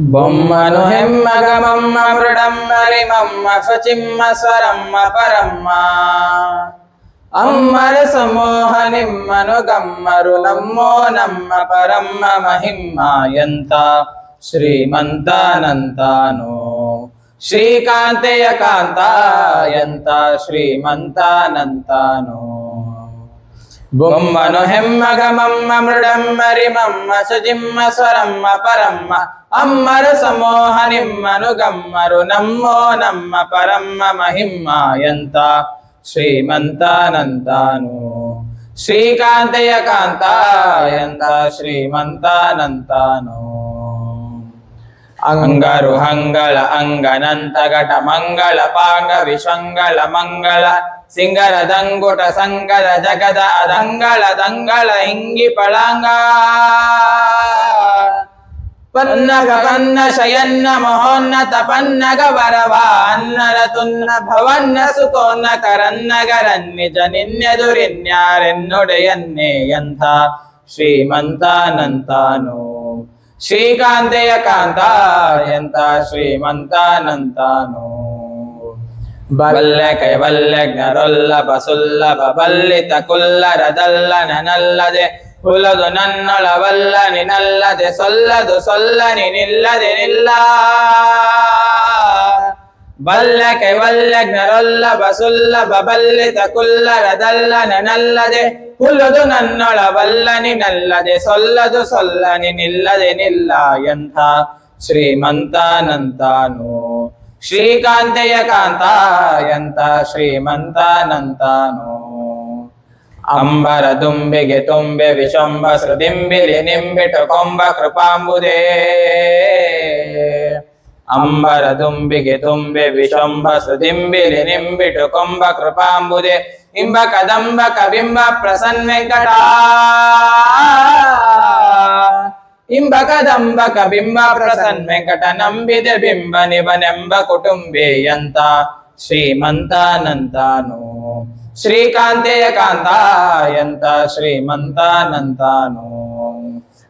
బొమ్మను హెమ్మగమమ్మ మృడమ్మ రిమమ్మ శచిమ్మ స్వరమ్మ పరమ్మ అమ్మర సమోహ నిమ్మను గమ్మరు నమ్మో నమ్మ పరమ్మ మహిమ్మ ఎంత శ్రీమంతానంతానో శ్రీకాంతయ కాంత ఎంత శ్రీమంతానంతానో బొమ్మను హెమ్మగమమ్మ మృడమ్మ రిమమ్మ శచిమ్మ స్వరమ్మ పరమ్మ అమ్మర సమోహ నిమ్మను గమ్మరు నమ్మో నమ్మ పరమ్మ మహిమ్మ ఎంత శ్రీమంతానంతాను శ్రీకాంతయ కాంత ఎంత శ్రీమంతానంతాను అంగరు హంగళ అంగనంతగట మంగళ పాంగ విశ్వంగళ మంగళ సింగర దంగుట సంగర జగద అదంగళ దంగళ ఇంగి పళంగ పన్నగ పన్న శయన్న మహోన్నత పన్నగ వరవాన్నరతున్న భవన్న సుతోన్న కరన్నగరన్నిజ నిన్నెదురిన్యారెన్నుడయన్నే ఎంత శ్రీమంతానంతాను శ్రీకాంతయ కాంత ఎంత శ్రీమంతానంతాను బల్ల కైవల్యజ్ఞరొల్లభ సుల్లభ బల్లిత కుల్లరదల్లన నల్లದೆ ಹುಲದು ನನ್ನೊಳವಲ್ಲನಿ ನಲ್ಲದೆ ಸೊಲ್ಲದು ಸೊಲ್ಲನಿ ನಿಲ್ಲದೆ ನಿಲ್ಲ ಬಲ್ಲ ಕೈವಲ್ಯಜ್ಞರೊಲ್ಲಭ ಸುಲ್ಲಭ ಬಲ್ಲಿತ ಕುಲ್ಲರದಲ್ಲನ ನಲ್ಲದೆ ಹುಲದು ನನ್ನೊಳವಲ್ಲನಿ ನಲ್ಲದೆ ಸೊಲ್ಲದು ಸೊಲ್ಲನಿ ನಿಲ್ಲದೆ ನಿಲ್ಲ ಎಂಥ ಶ್ರೀಮಂತಾನಂತಾನು ಶ್ರೀಕಾಂತಯ ಕಾಂತ ಎಂಥ ಶ್ರೀಮಂತಾನಂತಾನು ಅಂಬರ ದುಂಬಿಗೆ ತುಂಬೆ ವಿಶಂಬ ಸೃದಿಂಬಿಲಿ ನಿಂಬಿಟು ಕೊಂಬ ಕೃಪಾಂಬುದೇ ಅಂಬರ ದುಂಬಿಗೆ ತುಂಬೆ ವಿಶಂಬ ಸೃದಿಂಬಿಲಿ ನಿಂಬಿಟು ಕೊಂಬ ಕೃಪಾಂಬುದೇ ಇಂಬ ಕದಂಬ ಕಬಿಂಬ ಪ್ರಸನ್ನ ವೆಂಕಟ ಇಂಬ ಕದಂಬ ಕಬಿಂಬ ಪ್ರಸನ್ನ ವೆಂಕಟ ನಂಬಿದೆ ಬಿಂಬ ನಿವನೆಂಬ ಕುಟುಂಬೆ ಅಂತ ಶ್ರೀಮಂತಾನಂತಾನು ಶ್ರೀಕಾಂತಯ ಕಾಂತ ఎంత శ్రీమంతానంతాను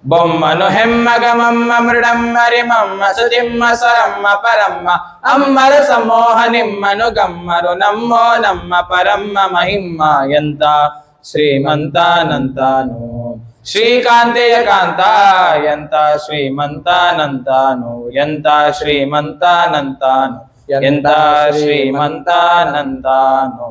బొమ్మను హెమ్మగమమ్మ మృడమ్మ రిమమ్మ శచిమ్మ స్వరమ్మ పరమ్మ అమ్మర సమోహ నిమ్మను గమ్మరు నమ్మో నమ్మ పరమ్మ మహిమ్మ ఎంత శ్రీమంతానంతాను శ్రీకాంతయ కాంత ఎంత శ్రీమంతానంతాను ఎంత శ్రీమంతానంతాను ఎంత శ్రీమంతానంతాను